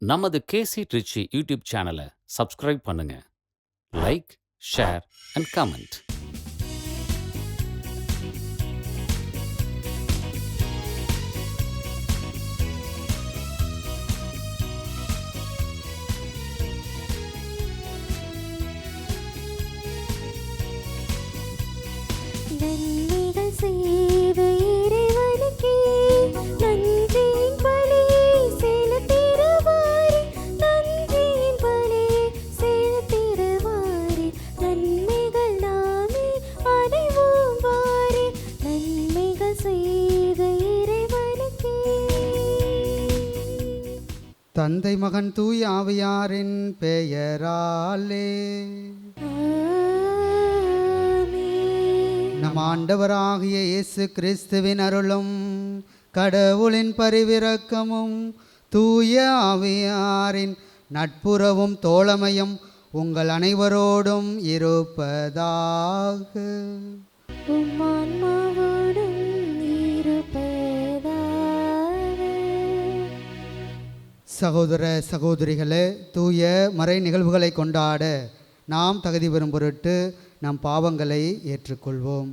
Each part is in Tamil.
நமது கேசி ட்ரிச்சி யூடியூப் சேனலை சப்ஸ்கிரைப் பண்ணுங்க. Like, share and comment. நன்மைகள் செய்த இறைவனுக்கே நன்றியின் பலியை செலுத்திடுவாரே, நன்றியின் பலியை செலுத்திடுவாரே. நன்மைகள் நாமே அடைவோம் வாரே, நன்மைகள் செய்த இறைவனுக்கே. தந்தை மகன் தூய் ஆவியாரின் பெயராலே நம் ஆண்டவராகிய இயேசு கிறிஸ்துவின் அருளும் கடவுளின் பரிவிரக்கமும் தூய ஆவியாரின் நட்புறவும் தோழமையும் உங்கள் அனைவரோடும் இருப்பதாக. உம் ஆன்மாவோடும் இருப்பதாக. சகோதர சகோதரிகளே, தூய மறை நிகழ்வுகளை கொண்டாட நாம் தகுதி பெறும் பொருட்டு நம் பாவங்களை ஏற்றுக்கொள்வோம்.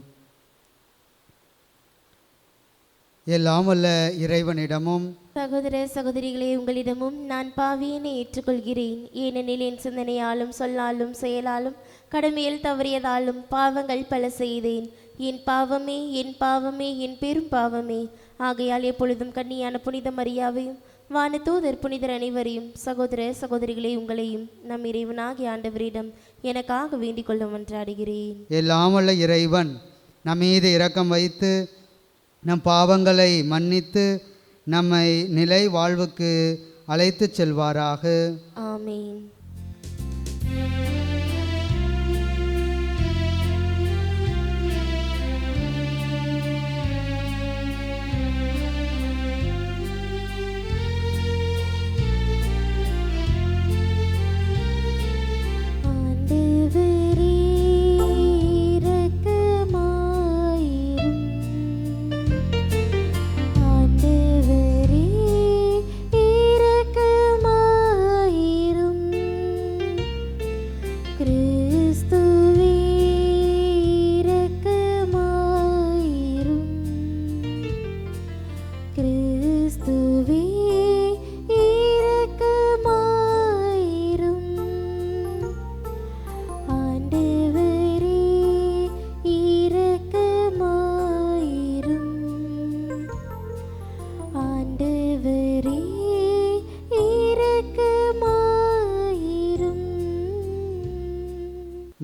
எல்லாம் வல்ல இறைவனிடமும் சகோதர சகோதரிகளே, உங்களிடமும் நான் பாவியனை ஏற்றுக்கொள்கிறேன். ஏனெனில் என் சிந்தனையாலும் சொல்லாலும் செயலாலும் கடமையில் தவறியதாலும் பாவங்கள் பல செய்தேன். என் பாவமே, என் பாவமே, என் பெரும் பாவமே. ஆகையால் எப்பொழுதும் கன்னியான புனித மரியாவையும் வானதூதர் புனிதர் அனைவரையும், சகோதர சகோதரிகளே உங்களையும் நம் இறைவனாகிய ஆண்டவரிடம் எனக்காக வேண்டிக் கொள்ள மன்றாடுகிறேன். எல்லாம் வல்ல இறைவன் நம் மீது இரக்கம் வைத்து நம் பாவங்களை மன்னித்து நம்மை நிலை வாழ்வுக்கு அழைத்துச் செல்வாராக. ஆமேன்.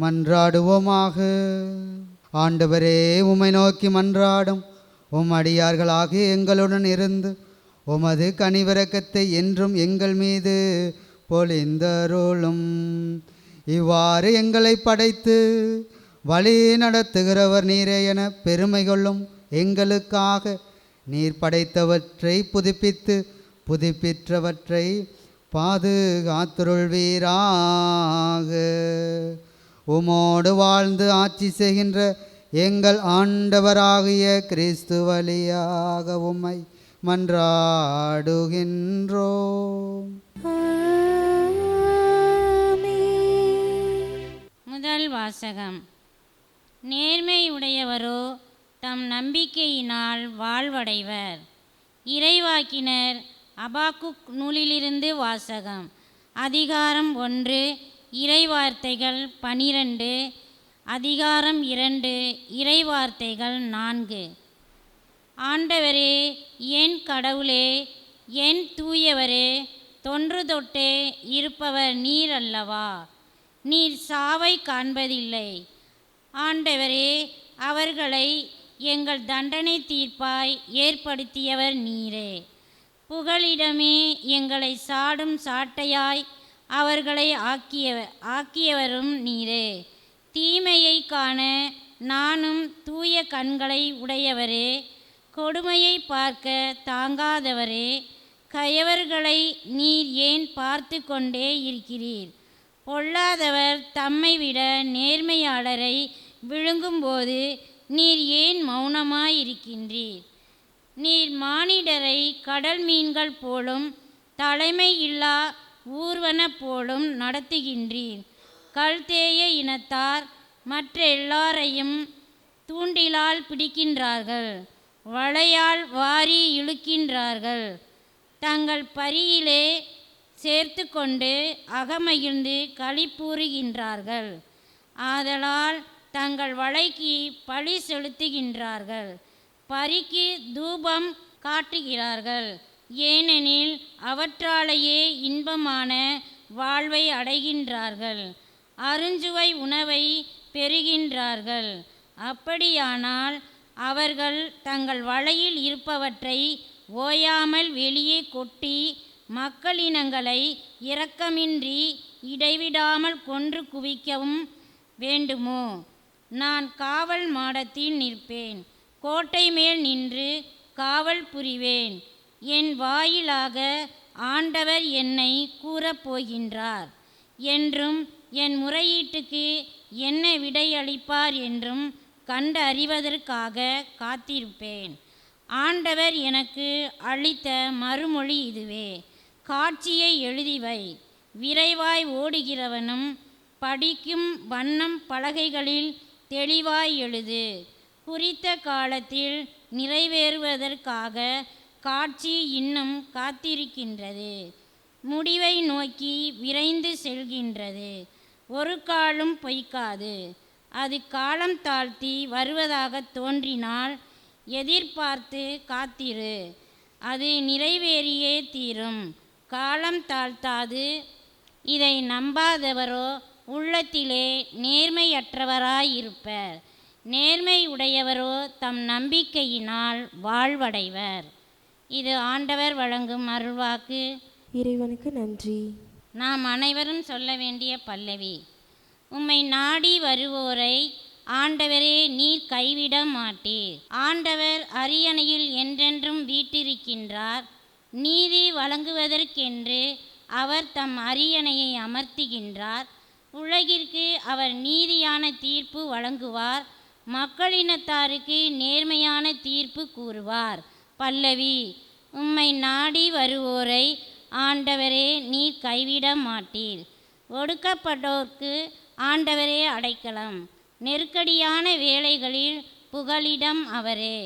மன்றாடுவோமாக. ஆண்டவரே, உம்மை நோக்கி மன்றாடும் உம் அடியார்களாகிய எங்களுடன் இருந்து உமது கனிவிரக்கத்தை என்றும் எங்கள் மீது பொழிந்தருளும். இவ்வாறு எங்களை படைத்து வழி நடத்துகிறவர் நீரே என பெருமை கொள்ளும் எங்களுக்காக நீர் படைத்தவற்றை புதுப்பித்து புதுப்பிற்றவற்றை பாதுகாத்துருள்வீராக. உமோடு வாழ்ந்து ஆட்சி செய்கின்ற எங்கள் ஆண்டவராகிய கிறிஸ்து வழியாக உம்மை மன்றாடுகின்றோம். முதல் வாசகம். நேர்மையுடையவரோ தம் நம்பிக்கையினால் வாழ்வடைவர். இறைவாக்கினர் அபாக்குக் நூலிலிருந்து வாசகம். அதிகாரம் 1, இறைவார்த்தைகள் 12, அதிகாரம் 2, இறைவார்த்தைகள் 4. ஆண்டவரே, என் கடவுளே, என் தூயவரே, தொன்று தொட்டே இருப்பவர் நீர் அல்லவா? நீர் சாவை காண்பதில்லை. ஆண்டவரே, அவர்களை எங்கள் தண்டனை தீர்ப்பாய் ஏற்படுத்தியவர் நீரே. புகலிடமே எங்களை சாடும் சாட்டையாய் அவர்களை ஆக்கியவரும் நீரே. தீமையை காண நானும் தூய கண்களை உடையவரே, கொடுமையை பார்க்க தாங்காதவரே, கயவர்களை நீர் ஏன் பார்த்து கொண்டே இருக்கிறீர்? பொல்லாதவர் தம்மை விட நேர்மையாளரை விழுங்கும்போது நீர் ஏன் மௌனமாயிருக்கின்றீர்? நீர் மானிடரை கடல் மீன்கள் போலும் தலைமை இல்லா ஊர்வன போலும் நடத்துகின்றீர். கல்தேய இனத்தார் மற்ற எல்லாரையும் தூண்டிலால் பிடிக்கின்றார்கள், வலையால் வாரி இழுக்கின்றார்கள். தங்கள் பரியிலே சேர்த்து கொண்டு அகமகிழ்ந்து களிப்பூறுகின்றார்கள். ஆதலால் தங்கள் வலைக்கு பழி செலுத்துகின்றார்கள், பரிக்கு தூபம் காட்டுகிறார்கள். ஏனெனில் அவற்றாலேயே இன்பமான வாழ்வை அடைகின்றார்கள், அருஞ்சுவை உணவை பெறுகின்றார்கள். அப்படியானால் அவர்கள் தங்கள் வலையில் இருப்பவற்றை ஓயாமல் வெளியே கொட்டி மக்களினங்களை இரக்கமின்றி இடைவிடாமல் கொன்று குவிக்கவும் வேண்டுமோ? நான் காவல் மாடத்தில் நிற்பேன், கோட்டை மேல் நின்று காவல் புரிவேன். என் வாயிலாக ஆண்டவர் என்னை கூறப்போகின்றார் என்றும் என் முறையீட்டுக்கு என்ன விடையளிப்பார் என்றும் கண்டு அறிவதற்காக காத்திருப்பேன். ஆண்டவர் எனக்கு அளித்த மறுமொழி இதுவே: காட்சியை எழுதிவை, விரைவாய் ஓடுகிறவனும் படிக்கும் வண்ணம் பலகைகளில் தெளிவாய் எழுது. குறித்த காலத்தில் நிறைவேறுவதற்காக காட்சி இன்னும் காத்திருக்கின்றது, முடிவை நோக்கி விரைந்து செல்கின்றது. ஒரு காலும் பொய்க்காது. அது காலம் தாழ்த்தி வருவதாக தோன்றினால் எதிர்பார்த்து காத்திரு, அது நிறைவேறியே தீரும். காலம் தாழ்த்தாது. இதை நம்பாதவரோ உள்ளத்திலே நேர்மையற்றவராயிருப்பர். நேர்மை உடையவரோ தம் நம்பிக்கையினால் வாழ்வடைவர். இது ஆண்டவர் வழங்கும் அருள்வாக்கு. இறைவனுக்கு நன்றி. நாம் அனைவரும் சொல்ல வேண்டிய பல்லவி: உம்மை நாடி வருவோரை ஆண்டவரே நீர் கைவிட மாட்டீர். ஆண்டவர் அரியணையில் என்றென்றும் வீற்றிருக்கின்றார். நீதி வழங்குவதற்கென்று அவர் தம் அரியணையை அமர்த்துகின்றார். உலகிற்கு அவர் நீதியான தீர்ப்பு வழங்குவார், மக்களினத்தாருக்கு நேர்மையான தீர்ப்பு கூறுவார். பல்லவி: உம்மை நாடி வருவோரை ஆண்டவரே நீர் கைவிட மாட்டீர். ஒடுக்கப்பட்டோர்க்கு ஆண்டவரே அடைக்கலம், நெருக்கடியான வேளைகளில் புகலிடம் அவரே.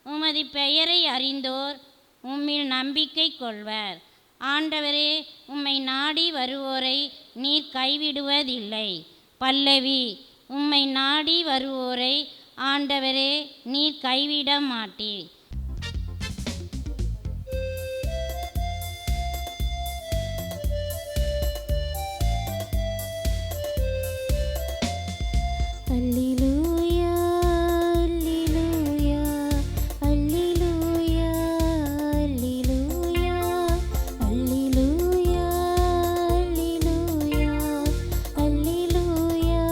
உமது பெயரை அறிந்தோர் உம்மில் நம்பிக்கை கொள்வர். ஆண்டவரே உம்மை நாடி வருவோரை நீர் கைவிடுவதில்லை. பல்லவி: உம்மை நாடி வருவோரை ஆண்டவரே நீர் கைவிட மாட்டீர். அல்லேலூயா, அல்லேலூயா, அல்லேலூயா, அல்லேலூயா, அல்லேலூயா, அல்லேலூயா, அல்லேலூயா,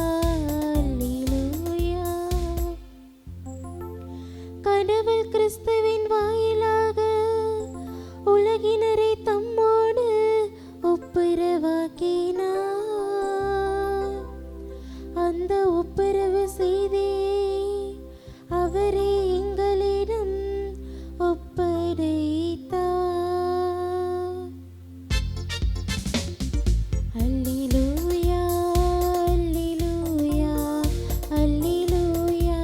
அல்லேலூயா. கடவுள் கிறிஸ்துவின் வாயிலாக உலகினரை தம்மோடு ஒப்புரவாக்கினார். அந்த ஒப்புரவு செய்தே அவரே எங்களிடம் ஒப்படைத்தார். அல்லேலூயா, அல்லேலூயா, அல்லேலூயா,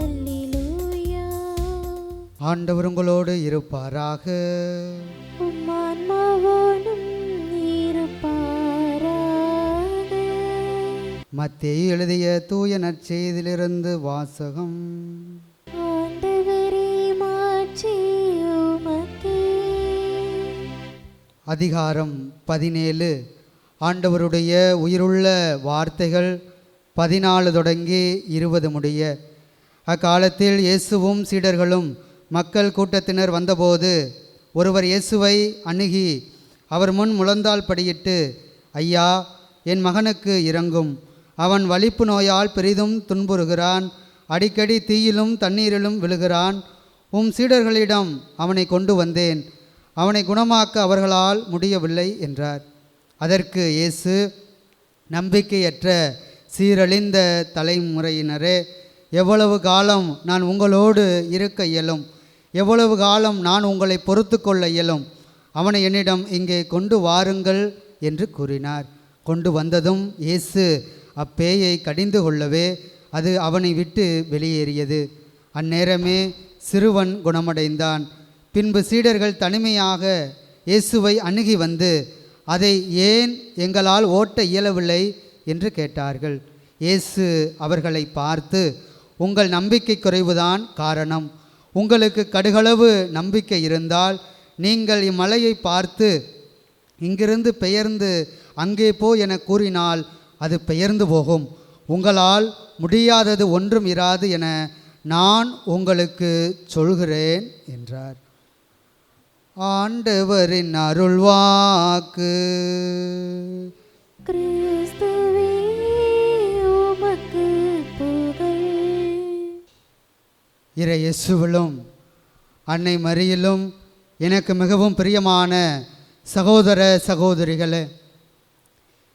அல்லேலூயா. ஆண்டவர் உங்களோடு இருப்பாராக. உம் ஆன்மாவோடும் இருப்பாராக. மத்தேயு எழுதிய தூய நற்செய்தியிலிருந்து வாசகம். ஆண்டவரே மாட்சி உமக்கே. அதிகாரம் 17. ஆண்டவருடைய உயிருள்ள வார்த்தைகள் 14 தொடங்கி 20 முடிய. அக்காலத்தில் இயேசுவும் சீடர்களும் மக்கள் கூட்டத்தினர் வந்தபோது ஒருவர் இயேசுவை அணுகி அவர் முன் முழந்தாள் படியிட்டு, ஐயா, என் மகனுக்கு இரங்கும். அவன் வலிப்பு நோயால் பெரிதும் துன்புறுகிறான். அடிக்கடி தீயிலும் தண்ணீரிலும் விழுகிறான். உம் சீடர்களிடம் அவனை கொண்டு வந்தேன். அவனை குணமாக்க அவர்களால் முடியவில்லை என்றார். அதற்கு இயேசு, நம்பிக்கையற்ற சீரழிந்த தலைமுறையினரே, எவ்வளவு காலம் நான் உங்களோடு இருக்க இயலும்? எவ்வளவு காலம் நான் உங்களை பொறுத்து கொள்ள இயலும்? அவனை என்னிடம் இங்கே கொண்டு வாருங்கள் என்று கூறினார். கொண்டு வந்ததும் இயேசு அப்பேயை கடிந்து கொள்ளவே அது அவனை விட்டு வெளியேறியது. அந்நேரமே சிறுவன் குணமடைந்தான். பின்பு சீடர்கள் தனிமையாக இயேசுவை அணுகி வந்து, அதை ஏன் எங்களால் ஓட்ட இயலவில்லை என்று கேட்டார்கள். இயேசு அவர்களை பார்த்து, உங்கள் நம்பிக்கை குறைவுதான் காரணம். உங்களுக்கு கடுகளவு நம்பிக்கை இருந்தால் நீங்கள் இம்மலையை பார்த்து, இங்கிருந்து பெயர்ந்து அங்கே போ என கூறினால் அது பெயர்ந்து போகும். உங்களால் முடியாதது ஒன்றும் இராது என நான் உங்களுக்கு சொல்கிறேன் என்றார். ஆண்டவரின் அருள்வாக்கு. கிறிஸ்துவே உமக்கு புகழ். இறை இயேசுவிலும் அன்னை மரியிலும் எனக்கு மிகவும் பிரியமான சகோதர சகோதரிகளே,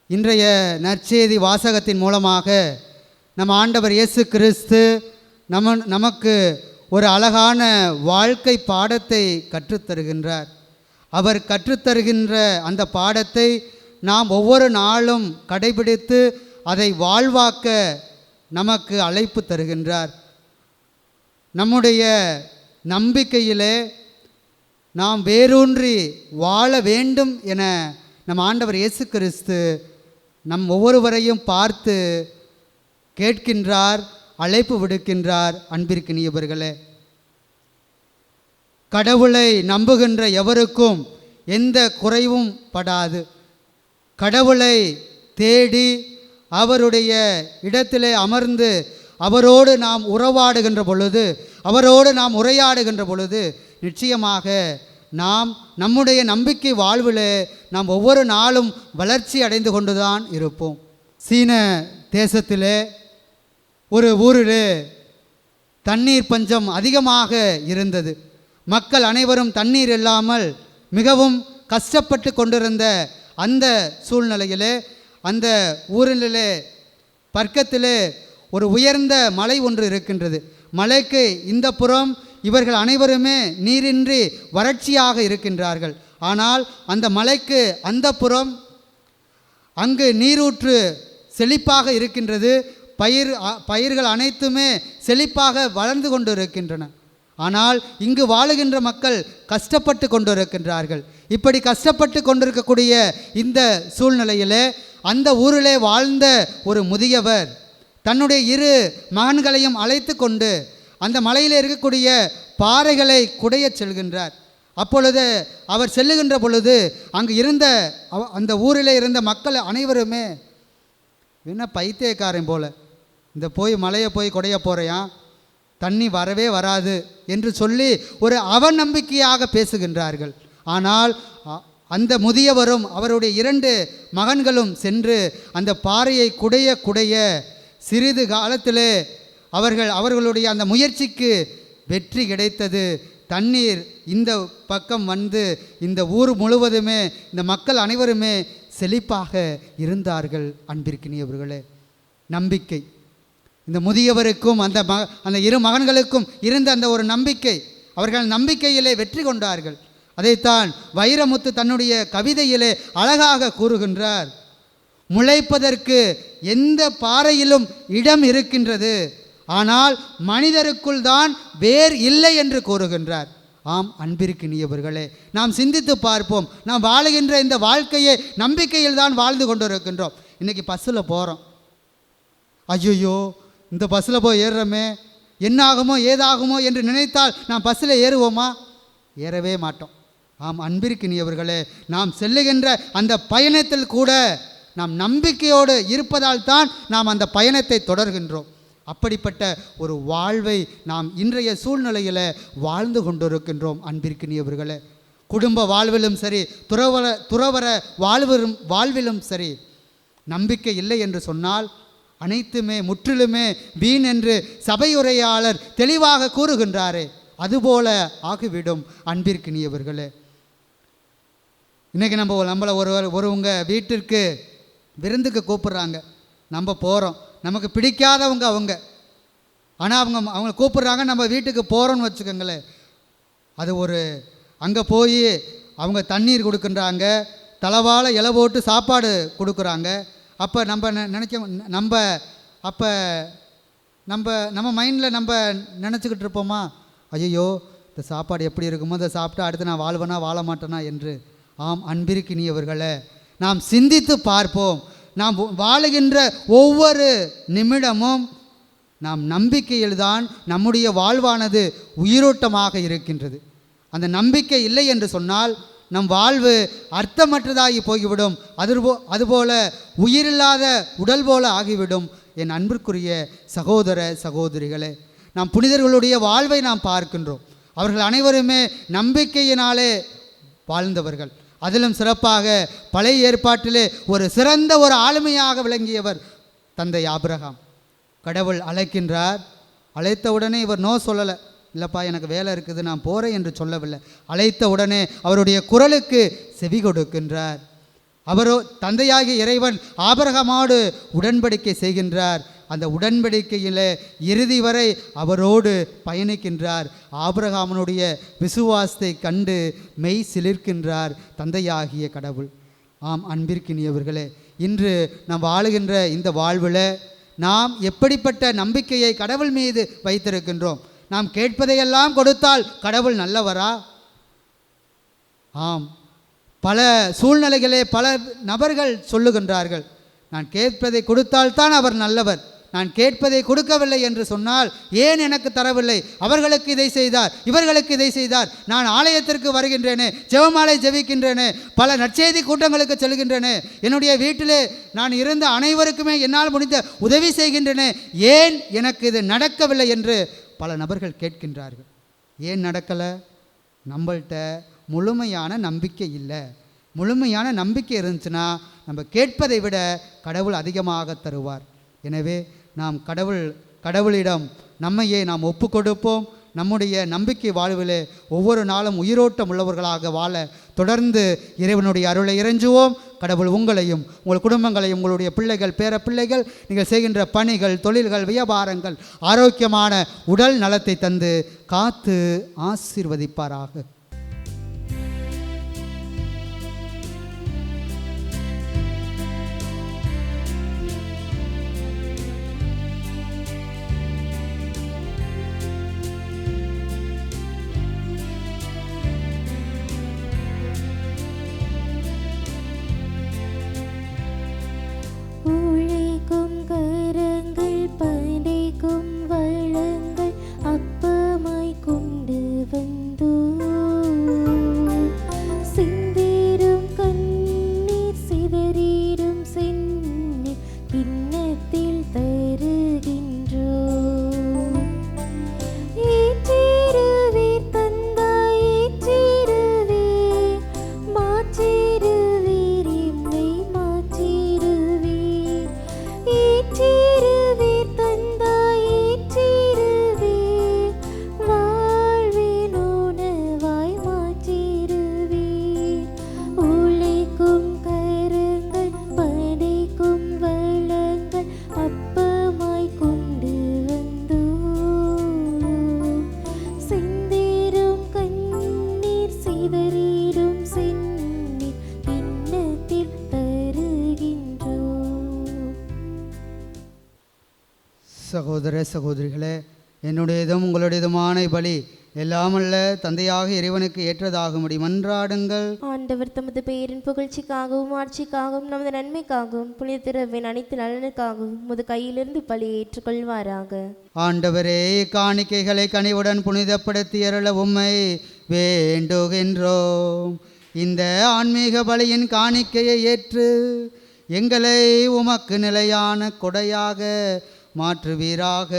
இன்றைய நற்செய்தி வாசகத்தின் மூலமாக நம் ஆண்டவர் இயேசு கிறிஸ்து நமக்கு ஒரு அழகான வாழ்க்கை பாடத்தை கற்றுத்தருகின்றார். அவர் கற்றுத்தருகின்ற அந்த பாடத்தை நாம் ஒவ்வொரு நாளும் கடைபிடித்து அதை வாழ்வாக்க நமக்கு அழைப்பு தருகின்றார். நம்முடைய நம்பிக்கையிலே நாம் வேரூன்றி வாழ வேண்டும் என நம் ஆண்டவர் இயேசு கிறிஸ்து நம் ஒவ்வொருவரையும் பார்த்து கேட்கின்றார், அழைப்பு விடுக்கின்றார். அன்பிற்கினியவர்களே, கடவுளை நம்புகின்ற எவருக்கும் எந்த குறைவும் படாது. கடவுளை தேடி அவருடைய இடத்திலே அமர்ந்து அவரோடு நாம் உறவாடுகின்ற பொழுது, அவரோடு நாம் உரையாடுகின்ற பொழுது நிச்சயமாக நாம் நம்முடைய நம்பிக்கை வாழ்வில் நாம் ஒவ்வொரு நாளும் வளர்ச்சி அடைந்து கொண்டுதான் இருப்போம். சீன தேசத்திலே ஒரு ஊரிலே தண்ணீர் பஞ்சம் அதிகமாக இருந்தது. மக்கள் அனைவரும் தண்ணீர் இல்லாமல் மிகவும் கஷ்டப்பட்டு கொண்டிருந்த அந்த சூழ்நிலையிலே அந்த ஊரிலே பக்கத்திலே ஒரு உயர்ந்த மலை ஒன்று இருக்கின்றது. மலைக்கு இந்த புறம் இவர்கள் அனைவருமே நீரின்றி வறட்சியாக இருக்கின்றார்கள். ஆனால் அந்த மலைக்கு அந்த புறம் அங்கு நீரூற்று செழிப்பாக இருக்கின்றது. பயிர்கள் அனைத்துமே செழிப்பாக வளர்ந்து கொண்டு இருக்கின்றன. ஆனால் இங்கு வாழுகின்ற மக்கள் கஷ்டப்பட்டு கொண்டிருக்கின்றார்கள். இப்படி கஷ்டப்பட்டு கொண்டிருக்கக்கூடிய இந்த சூழ்நிலையிலே அந்த ஊரிலே வாழ்ந்த ஒரு முதியவர் தன்னுடைய 2 மகன்களையும் அழைத்து கொண்டு அந்த மலையில் இருக்கக்கூடிய பாறைகளை குடையச் செல்கின்றார். அப்பொழுது அவர் செல்லுகின்ற பொழுது அங்கு இருந்த அந்த ஊரில் இருந்த மக்கள் அனைவருமே, என்ன பைத்தியக்காரன் போல, இந்த போய் மலையை போய் குடைய போகிறையான், தண்ணி வரவே வராது என்று சொல்லி ஒரு அவநம்பிக்கையாக பேசுகின்றார்கள். ஆனால் அந்த முதியவரும் அவருடைய 2 மகன்களும் சென்று அந்த பாறையை குடைய குடைய சிறிது காலத்திலே அவர்களுடைய அந்த முயற்சிக்கு வெற்றி கிடைத்தது. தண்ணீர் இந்த பக்கம் வந்து இந்த ஊர் முழுவதுமே இந்த மக்கள் அனைவருமே செழிப்பாக இருந்தார்கள். அன்பிற்கினியவர்களே, நம்பிக்கை இந்த முதியவருக்கும் அந்த 2 மகன்களுக்கும் இருந்த அந்த ஒரு நம்பிக்கை, அவர்கள் நம்பிக்கையிலே வெற்றி கொண்டார்கள். அதைத்தான் வைரமுத்து தன்னுடைய கவிதையிலே அழகாக கூறுகின்றார். முளைப்பதற்கு எந்த பாறையிலும் இடம் இருக்கின்றது, ஆனால் மனிதருக்குள் தான் வேர் இல்லை என்று கூறுகின்றார். ஆம் அன்பிற்கினியவர்களே, நாம் சிந்தித்து பார்ப்போம். நாம் வாழுகின்ற இந்த வாழ்க்கையை நம்பிக்கையில் தான் வாழ்ந்து கொண்டிருக்கின்றோம். இன்றைக்கி பஸ்ஸில் போகிறோம், ஐயோ இந்த பஸ்ஸில் போய் ஏறுறோமே, என்ன ஆகுமோ ஏதாகுமோ என்று நினைத்தால் நாம் பஸ்ஸில் ஏறுவோமா? ஏறவே மாட்டோம். ஆம் அன்பிற்கினியவர்களே, நாம் செல்லுகின்ற அந்த பயணத்தில் கூட நாம் நம்பிக்கையோடு இருப்பதால் தான் நாம் அந்த பயணத்தை தொடர்கின்றோம். அப்படிப்பட்ட ஒரு வாழ்வை நாம் இன்றைய சூழ்நிலையில் வாழ்ந்து கொண்டிருக்கின்றோம். அன்பிற்கினியவர்களே, குடும்ப வாழ்விலும் சரி, துறவர வாழ்விலும் சரி, நம்பிக்கை இல்லை என்று சொன்னால் அனைத்துமே முற்றிலுமே வீண் என்று சபையுரையாளர் தெளிவாக கூறுகின்றாரே, அதுபோல ஆகிவிடும். அன்பிற்கினியவர்களே, இன்றைக்கி நம்மளை ஒருவங்க வீட்டிற்கு விருந்துக்கு கூப்பிட்றாங்க, நம்ம போகிறோம், நமக்கு பிடிக்காதவங்க அவங்க, ஆனால் அவங்க கூப்பிட்றாங்க, நம்ம வீட்டுக்கு போகிறோன்னு வச்சுக்கோங்களேன். அது அங்கே போய் அவங்க தண்ணீர் கொடுக்குறாங்க, தளவாழ இலை போட்டு சாப்பாடு கொடுக்குறாங்க. அப்போ நம்ம நம்ம மைண்டில் நம்ம நினச்சிக்கிட்டு இருப்போமா, ஐயோ இந்த சாப்பாடு எப்படி இருக்குமோ, இதை சாப்பிட்டு அடுத்து நான் வாழ்வேனா வாழ மாட்டேனா என்று. ஆம் அன்பிற்கினியவர்களே, நாம் சிந்தித்து பார்ப்போம். நாம் வாழுகின்ற ஒவ்வொரு நிமிடமும் நாம் நம்பிக்கையில்தான் நம்முடைய வாழ்வானது உயிரோட்டமாக இருக்கின்றது. அந்த நம்பிக்கை இல்லை என்று சொன்னால் நம் வாழ்வு அர்த்தமற்றதாகி போய்விடும். அதுபோல உயிரில்லாத உடல் போல ஆகிவிடும். என் அன்பிற்குரிய சகோதர சகோதரிகளே, நாம் புனிதர்களுடைய வாழ்வை நாம் பார்க்கின்றோம். அவர்கள் அனைவருமே நம்பிக்கையினாலே வாழ்ந்தவர்கள். அதிலும் சிறப்பாக பழைய ஏற்பாட்டிலே ஒரு சிறந்த ஒரு ஆளுமையாக விளங்கியவர் தந்தை ஆபிரகாம். கடவுள் அழைக்கின்றார். அழைத்த உடனே இவர் நோ சொல்லலை, இல்லைப்பா எனக்கு வேலை இருக்குது நான் போகிறேன் என்று சொல்லவில்லை. அழைத்த உடனே அவருடைய குரலுக்கு செவி கொடுக்கின்றார். அவரோ தந்தையாகிய இறைவன் ஆபிரகாமோடு உடன்படிக்கை செய்கின்றார். அந்த உடன்படிக்கையில் இறுதி வரை அவரோடு பயணிக்கின்றார். ஆபிரகாமனுடைய விசுவாசத்தை கண்டு மெய் சிலிர்க்கின்றார் தந்தையாகிய கடவுள். ஆம் அன்பிற்கினியவர்களே, இன்று நாம் வாழுகின்ற இந்த வாழ்வில் நாம் எப்படிப்பட்ட நம்பிக்கையை கடவுள் மீது வைத்திருக்கின்றோம்? நாம் கேட்பதையெல்லாம் கொடுத்தால் கடவுள் நல்லவரா? ஆம், பல சூழ்நிலைகளே பல நபர்கள் சொல்லுகின்றார்கள், நான் கேட்பதை கொடுத்தால்தான் அவர் நல்லவர், நான் கேட்பதை கொடுக்கவில்லை என்று சொன்னால் ஏன் எனக்கு தரவில்லை? அவர்களுக்கு இதை செய்தார், இவர்களுக்கு இதை செய்தார், நான் ஆலயத்திற்கு வருகின்றேனே, ஜெபமாலை ஜெபிக்கின்றேனே, பல நற்செய்தி கூட்டங்களுக்கு செல்கின்றேனே, என்னுடைய வீட்டிலே நான் இருந்த அனைவருக்குமே என்னால் முடிந்த உதவி செய்கின்றேனே, ஏன் எனக்கு இது நடக்கவில்லை என்று பல நபர்கள் கேட்கின்றார்கள். ஏன் நடக்கலை? நம்மள்கிட்ட முழுமையான நம்பிக்கை இல்லை. முழுமையான நம்பிக்கை இருந்துச்சுன்னா நம்ம கேட்பதை விட கடவுள் அதிகமாக தருவார். எனவே நாம் கடவுளிடம் நம்மையே நாம் ஒப்பு கொடுப்போம். நம்முடைய நம்பிக்கை வாழ்விலே ஒவ்வொரு நாளும் உயிரோட்டம் உள்ளவர்களாக வாழ தொடர்ந்து இறைவனுடைய அருளை இறைஞ்சுவோம். கடவுள் உங்களையும் உங்கள் குடும்பங்களையும் உங்களுடைய பிள்ளைகள் பேர பிள்ளைகள் நீங்கள் செய்கின்ற பணிகள் தொழில்கள் வியாபாரங்கள் ஆரோக்கியமான உடல் நலத்தை தந்து காத்து ஆசீர்வதிப்பாராக. சகோதர சகோதரிகளே, என்னுடையதும் உங்களுடையதுமான பலி எல்லாமல்ல தந்தையாக இறைவனுக்கு ஏற்றதாகும்படி மன்றாடுங்கள். ஆண்டவர் தமது பெயரின் புகழ்ச்சிக்காகவும் ஆட்சிக்காகவும் நமது நன்மைக்காகவும் புனித திருவின் அனைத்து நலனுக்காகவும் முது கையிலிருந்து பலியை ஏற்றுக்கொள்வாராக. ஆண்டவரே, காணிக்கைகளை கனிவுடன் புனிதப்படுத்தி அருள உம்மை வேண்டுகின்றோம். இந்த ஆன்மீக பலியின் காணிக்கையை ஏற்று எங்களை உமக்கு நிலையான கொடையாக மாற்றுவீராக.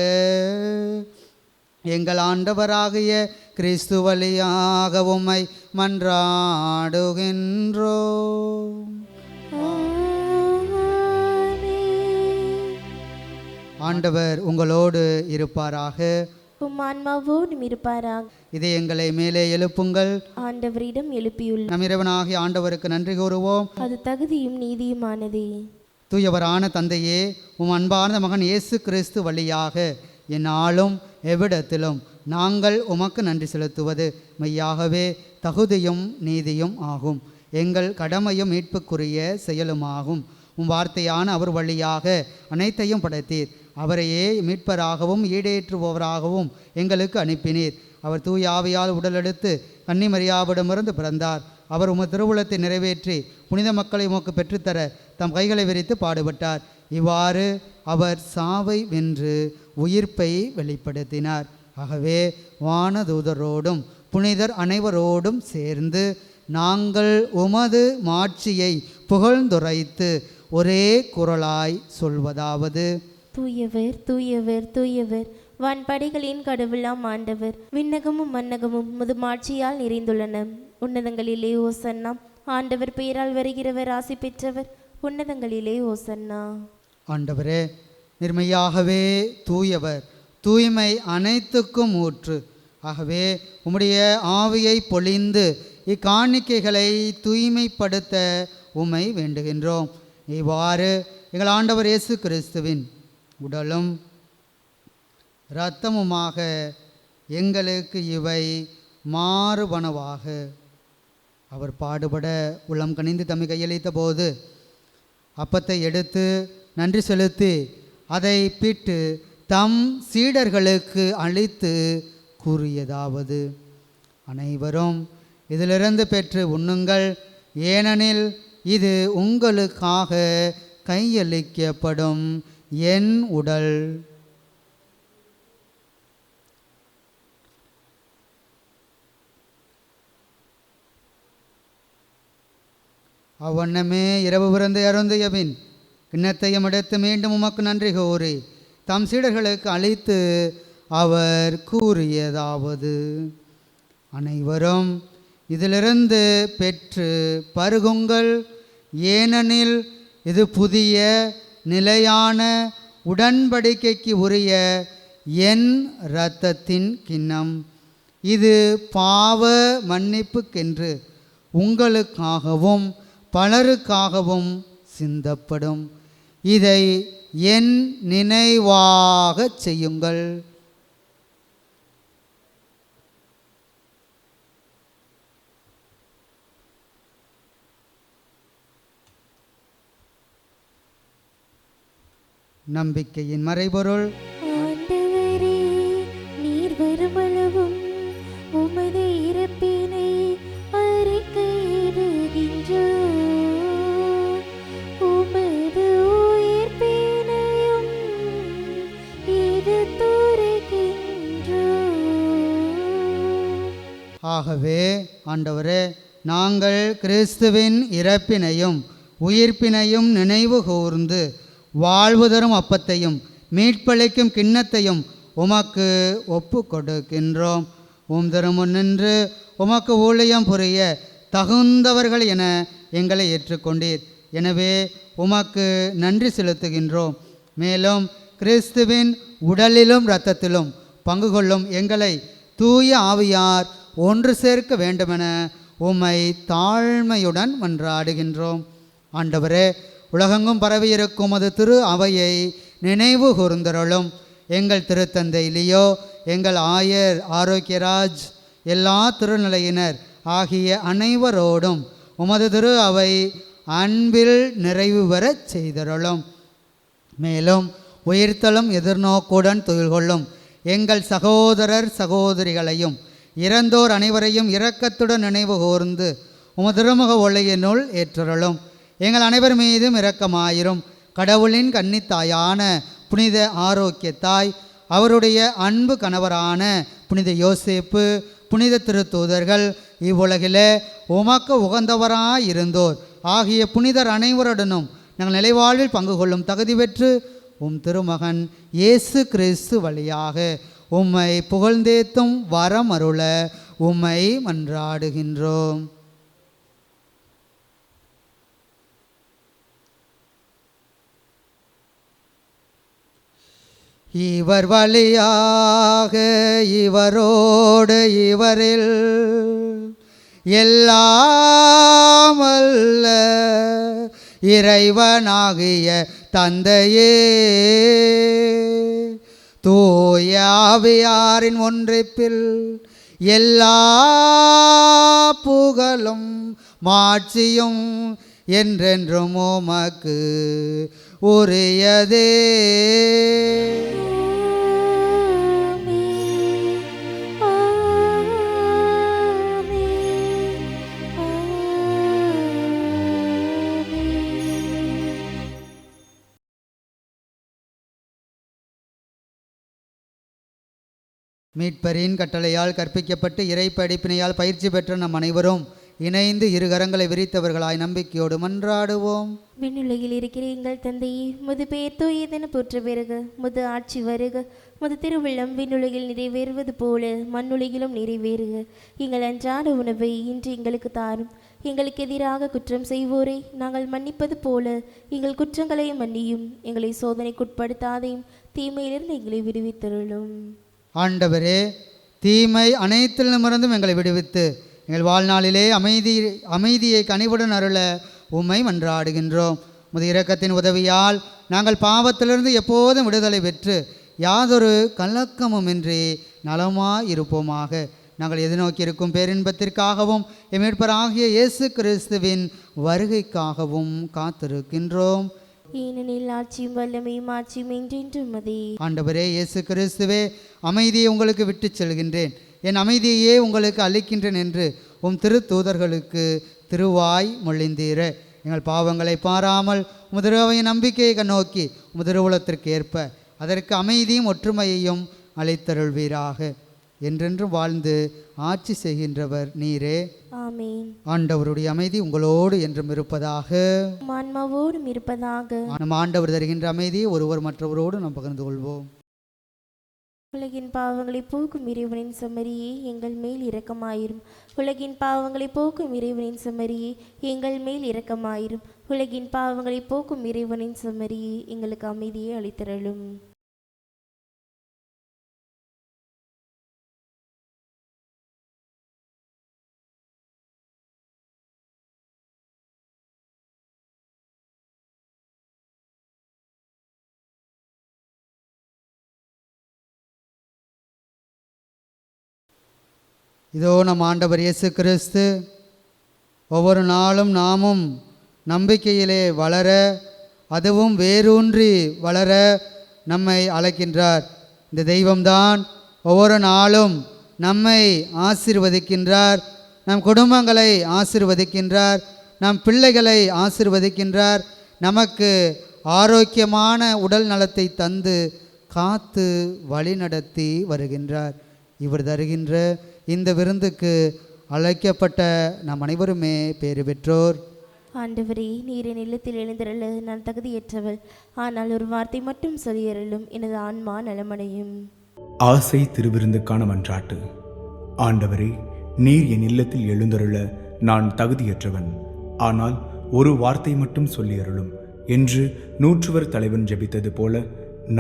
எங்கள் ஆண்டவராகிய கிறிஸ்து வழியாக உம்மை மன்றாடுகின்றோம். ஆண்டவர் உங்களோடு இருப்பாராக. ஆன்மாவோடும் இருப்பாராக. இதை எங்களை மேலே எழுப்புங்கள். ஆண்டவரிடம் எழுப்பியுள்ள நம் இறைவனாகிய ஆண்டவருக்கு நன்றி கூறுவோம். அது தகுதியும் நீதியுமானதே. தூயவரான தந்தையே, உம் அன்பான மகன் இயேசு கிறிஸ்து வழியாக எந்நாளும் எவ்விடத்திலும் நாங்கள் உமக்கு நன்றி செலுத்துவது மெய்யாகவே தகுதியும் நீதியும் ஆகும். எங்கள் கடமையும் மீட்புக்குரிய செயலுமாகும். உம் வார்த்தையான அவர் வழியாக அனைத்தையும் படைத்தீர். அவரையே மீட்பராகவும் ஈடேற்றுபவராகவும் எங்களுக்கு அனுப்பினீர். அவர் தூய ஆவியால் உடலெடுத்து கன்னிமரியாவிடமிருந்து பிறந்தார். அவர் உமது திருவுளத்தை நிறைவேற்றி புனித மக்களை உமக்கு பெற்றுத்தர தம் கைகளை விரித்து பாடுபட்டார். இவ்வாறு அவர் சாவை வென்று உயிர்ப்பை வெளிப்படுத்தினார். ஆகவே வானதூதரோடும் புனிதர் அனைவரோடும் சேர்ந்து நாங்கள் உமது மாட்சியை புகழ்ந்துரைத்து ஒரே குரலாய் சொல்வதாவது: தூயவர் தூயவர் தூயவர், வான்படைகளின் கடவுளாம் ஆண்டவர். விண்ணகமும் மன்னகமும் முது மாட்சியால் நிறைந்துள்ளன. உன்னதங்களிலே ஓசன்னா. ஆண்டவர் பெயரால் வருகிறவர் ஆசி பெற்றவர். உன்னதங்களிலே ஓசன்னா. ஆண்டவரே, நிர்மையாகவே தூயவர், தூய்மை அனைத்துக்கும் ஊற்று. ஆகவே உம்முடைய ஆவியை பொழிந்து இக்காணிக்கைகளை தூய்மைப்படுத்த உம்மை வேண்டுகின்றோம். இவ்வாறு எங்கள் ஆண்டவர் இயேசு கிறிஸ்துவின் உடலும் இரத்தமுமாக எங்களுக்கு இவை மாறுபனவாக. அவர் பாடுபட உளம் கனிந்து தம்மை கையளித்த போது அப்பத்தை எடுத்து நன்றி செலுத்தி அதை பிட்டு தம் சீடர்களுக்கு அளித்து கூறியதாவது: அனைவரும் இதிலிருந்து பெற்று உண்ணுங்கள், ஏனெனில் இது உங்களுக்காக கையளிக்கப்படும் என் உடல். அவ்வண்ணமே இரவு விருந்தை அருந்திய பின் கிண்ணத்தையும் எடுத்து மீண்டும் உமக்கு நன்றி கூறி தம் சீடர்களுக்கு அளித்து அவர் கூறியதாவது: அனைவரும் இதிலிருந்து பெற்று பருகுங்கள், ஏனெனில் இது புதிய நிலையான உடன்படிக்கைக்கு உரிய என் இரத்தத்தின் கிண்ணம். இது பாவ மன்னிப்புக்கென்று உங்களுக்காகவும் பலருக்காகவும் சிந்தப்படும். இதை என் நினைவாகச் செய்யுங்கள். நம்பிக்கையின் மறைபொருள்: ஆண்டவரே, நீர் வருமளவும் உமது இறப்பினை அறிக்கையிடுகின்றோம், உமது உயிர்ப்பினையும் எடுத்துரைக்கின்றோம். ஆகவே ஆண்டவரே, நாங்கள் கிறிஸ்துவின் இறப்பினையும் உயிர்ப்பினையும் நினைவு கூர்ந்து வாழ்வு தரும் அப்பத்தையும் மீட்பளிக்கும் கிண்ணத்தையும் உமக்கு ஒப்பு கொடுக்கின்றோம். உம் திருமுன் நின்று உமக்கு ஊழியம் புரிய தகுந்தவர்கள் என எங்களை ஏற்றுக்கொண்டீர். எனவே உமக்கு நன்றி செலுத்துகின்றோம். மேலும் கிறிஸ்துவின் உடலிலும் இரத்தத்திலும் பங்கு கொள்ளும் எங்களை தூய ஆவியார் ஒன்று சேர்க்க வேண்டுமென உம்மை தாழ்மையுடன் மன்றாடுகின்றோம். ஆண்டவரே, உலகெங்கும் பரவியிருக்கும் அது திரு அவையை நினைவு கூர்ந்தருளும். எங்கள் திருத்தந்தை லியோ, எங்கள் ஆயர் ஆரோக்கியராஜ், எல்லா திருநிலையினர் ஆகிய அனைவரோடும் உமது திரு அவை அன்பில் நிறைவு பெறச் செய்தருளும். மேலும் உயிர்த்தலும் எதிர்நோக்குடன் துயில் கொள்ளும் எங்கள் சகோதரர் சகோதரிகளையும் இறந்தோர் அனைவரையும் இரக்கத்துடன் நினைவு கூர்ந்து உமது திருமுக ஒளியினுள் ஏற்றருளும். எங்கள் அனைவர் மீதும் இரக்கமாயிரும். கடவுளின் கன்னித்தாயான புனித ஆரோக்கியத்தாய், அவருடைய அன்பு கணவரான புனித யோசேப்பு, புனித திருத்தூதர்கள், இவ்வுலகிலே உமக்கு உகந்தவராயிருந்தோர் ஆகிய புனிதர் அனைவருடனும் நாங்கள் நிலைவாழ்வில் பங்கு கொள்ளும் தகுதி பெற்று உம் திருமகன் இயேசு கிறிஸ்து வழியாக உம்மை புகழ்ந்தேத்தும் வரம் அருள உம்மை மன்றாடுகின்றோம். இவர் வழியாக இவரோடு இவரில் எல்லாம் அல்ல இறைவனாகிய தந்தையே, தூய ஆவியாரின் ஒன்றிப்பில் எல்லா புகழும் மாட்சியும் என்றென்றும் உமக்கு உரியதே. மீட்பரின் கட்டளையால் கற்பிக்கப்பட்டு இறை படிப்பினையால் பயிற்சி பெற்ற நம் அனைவரும் இணைந்து இரு கரங்களை விரித்தவர்களாய் நம்பிக்கையோடு மன்றாடுவோம். விண்ணுலகில் இருக்கிற எங்கள் தந்தையே, முது பெயர் தூயதென போற்ற பெறுக, முது ஆட்சி வருக, முது திருவுள்ளம் விண்ணுலகில் நிறைவேறுவது போல மண்ணுலகிலும் நிறைவேறுக. எங்கள் அன்றாட உணவை இன்று எங்களுக்கு தாரும். எங்களுக்கு எதிராக குற்றம் செய்வோரை நாங்கள் மன்னிப்பது போல எங்கள் குற்றங்களை மன்னியும். எங்களை சோதனைக்குட்படுத்தாதையும் தீமையிலிருந்து எங்களை விடுவித்தருளும். ஆண்டவரே, தீமை அனைத்திலுமிருந்தும் எங்களை விடுவித்து எங்கள் வாழ்நாளிலே அமைதியை கனிவுடன் அருள உம்மை மன்றாடுகின்றோம். முது இரக்கத்தின் உதவியால் நாங்கள் பாவத்திலிருந்து எப்போதும் விடுதலை பெற்று யாதொரு கலக்கமுமின்றி நலமாய் இருப்போமாக. நாங்கள் எதிர்நோக்கியிருக்கும் பேரின்பத்திற்காகவும் மீட்பராகிய இயேசு கிறிஸ்துவின் வருகைக்காகவும் காத்திருக்கின்றோம். ஏனெனில் ஆட்சியும் வல்லமையும் ஆட்சியும் என்றென்றும் அதே. ஆண்டவரே இயேசு கிறிஸ்துவே, அமைதியை உங்களுக்கு விட்டு செல்கின்றேன், என் அமைதியையே உங்களுக்கு அளிக்கின்றேன் என்று உம் திருத்தூதர்களுக்கு திருவாய் மொழிந்தீர. எங்கள் பாவங்களை பாராமல் உமதுருவையின் நம்பிக்கையை கண்ணோக்கி உமதுருவுலத்திற்கு ஏற்ப அதற்கு அமைதியும் ஒற்றுமையையும் அளித்தருள்வீராக. என்றென்றும் வாழ்ந்து ஆட்சி செய்கின்றவர் நீரே. ஆமென். ஆண்டவருடைய அமைதி உங்களோடு என்றும் இருப்பதாக. ஆன்மாவோடும் இருப்பதாக. நம் ஆண்டவர் தருகின்ற அமைதியை ஒருவர் மற்றவரோடு நாம் பகிர்ந்து கொள்வோம். உலகின் பாவங்களை போக்கும் இறைவனின் செம்மறியே, எங்கள் மேல் இரக்கமாயிரும். உலகின் பாவங்களை போக்கும் இறைவனின் செம்மறியே, எங்கள் மேல் இரக்கமாயிரும். உலகின் பாவங்களை போக்கும் இறைவனின் செம்மறியே, எங்களுக்கு அமைதியை அளித்தருளும். இதோ நம் ஆண்டவர் இயேசு கிறிஸ்து ஒவ்வொரு நாளும் நாமும் நம்பிக்கையிலே வளர, அதுவும் வேரூன்றி வளர நம்மை அழைக்கின்றார். இந்த தெய்வம்தான் ஒவ்வொரு நாளும் நம்மை ஆசீர்வதிக்கின்றார், நம் குடும்பங்களை ஆசீர்வதிக்கின்றார், நம் பிள்ளைகளை ஆசீர்வதிக்கின்றார். நமக்கு ஆரோக்கியமான உடல் நலத்தை தந்து காத்து வழிநடத்தி வருகின்றார். இவர் தருகின்ற இந்த விருந்துக்கு அழைக்கப்பட்ட நம் அனைவருமே பேறு பெற்றோர். ஆண்டவரே, நீர் என் இல்லத்தில் எழுந்திரள நான் தகுதியற்றவள், ஆனால் ஒரு வார்த்தை மட்டும் சொல்லியருளும், எனது ஆன்மா நலமடையும். ஆசை திருவிருந்துக்கான மன்றாட்டு. ஆண்டவரே, நீர் என் இல்லத்தில் எழுந்தருள நான் தகுதியற்றவன், ஆனால் ஒரு வார்த்தை மட்டும் சொல்லியருளும் என்று நூற்றுவர் தலைவன் ஜெபித்தது போல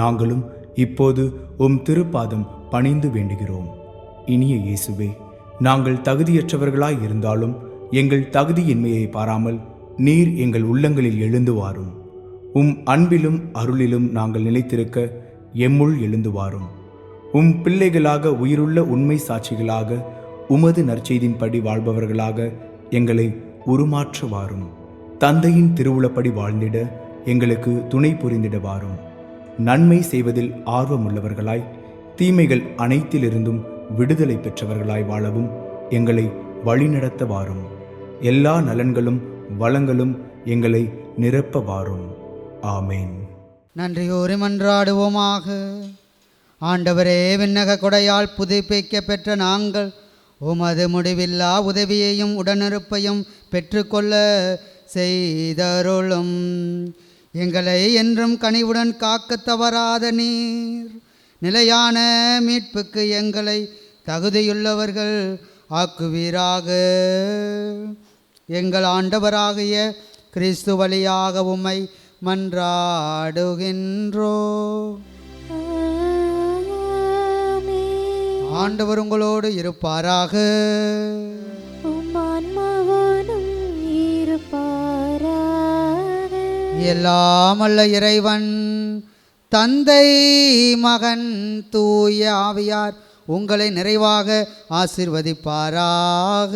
நாங்களும் இப்போது உம் திருப்பாதம் பணிந்து வேண்டுகிறோம். இனிய இயேசுவே, நாங்கள் தகுதியற்றவர்களாய் இருந்தாலும் எங்கள் தகுதியின்மையை பாராமல் நீர் எங்கள் உள்ளங்களில் எழுந்து வாரும். உம் அன்பிலும் அருளிலும் நாங்கள் நிலைத்திருக்க எம்முள் எழுந்து வாரும். உம் பிள்ளைகளாக உயிருள்ள உண்மை சாட்சிகளாக உமது நற்செய்தின்படி வாழ்பவர்களாக எங்களை உருமாற்ற வாரும். தந்தையின் திருவுளப்படி வாழ்ந்திட எங்களுக்கு துணை புரிந்திட வாரும். நன்மை செய்வதில் ஆர்வமுள்ளவர்களாய் தீமைகள் அனைத்திலிருந்தும் விடுதலை பெற்றவர்களாய் வாழவும் எங்களை வழிநடத்த வாரும். எல்லா நலன்களும் வளங்களும் எங்களை நிரப்ப வாரும். ஆமேன். நன்றியோடு மன்றாடுவோமாக. ஆண்டவரே, விண்ணக கொடையால் புதுப்பிக்க பெற்ற நாங்கள் உமது முடிவில்லா உதவியையும் உடனிருப்பையும் பெற்றுக்கொள்ள செய்தருளும். எங்களை என்றும் கனிவுடன் காக்க தவறாத நீர் நிலையான மீட்புக்கு எங்களை தகுதியுள்ளவர்கள் ஆக்குவீராக. எங்கள் ஆண்டவராகிய கிறிஸ்து வழியாக உம்மை மன்றாடுகின்றோ. ஆண்டவர் உங்களோடு இருப்பாராக. எல்லாம் வல்ல இறைவன் தந்தை மகன் தூய ஆவியார் உங்களை நிறைவாக ஆசீர்வதிப்பாராக.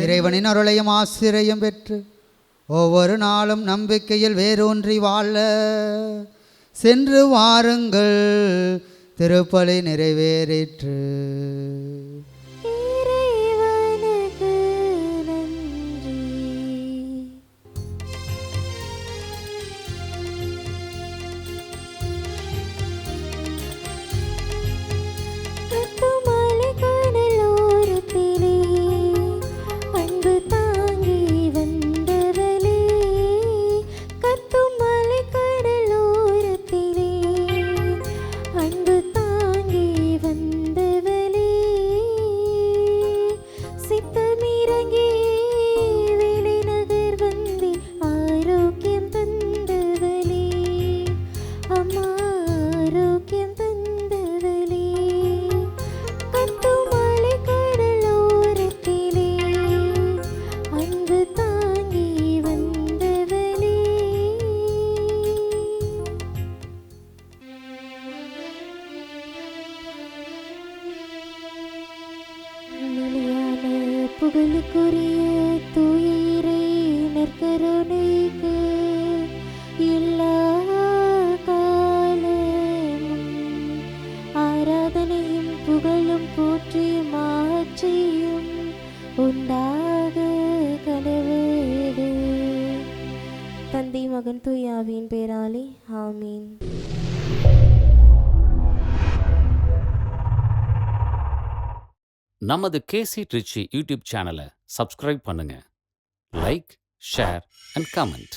இறைவனின் அருளையும் ஆசிரையும் பெற்று ஒவ்வொரு நாளும் நம்பிக்கையில் வேரூன்றி வாழ சென்று வாருங்கள். திருப்பலி நிறைவேறிற்று. இறைவனுக்கு நன்றி. கத்துமலை கடலோரத்திலே அன்பு தாங்கி வந்தவளே, கத்துமலை கடலோரத்திலே அன்பு தாங்கி வந்தவளே, சித்தமிறங்கி வெளிநகர் வந்தி ஆரோக்கியம் தந்தவளே, அம்மா ஆரோக்கியம் தந்தவளே, கத்துமலை கடலோரத்திலே அன்பு தாங்கி வந்தவளே. நிலையான புகழுக்குரிய தூய இறை நற்கருணைக்கு எல்லா காலமும் ஆராதனையும் புகழும் போற்றியும் ஆட்சியும் உண்டாக கடவுளே. தந்தை மகன் தூய ஆவியின் பேராலே ஆமீன். நமது கேசி ட்ரிச்சி யூடியூப் சேனலை சப்ஸ்கிரைப் பண்ணுங்க. Like, share and comment.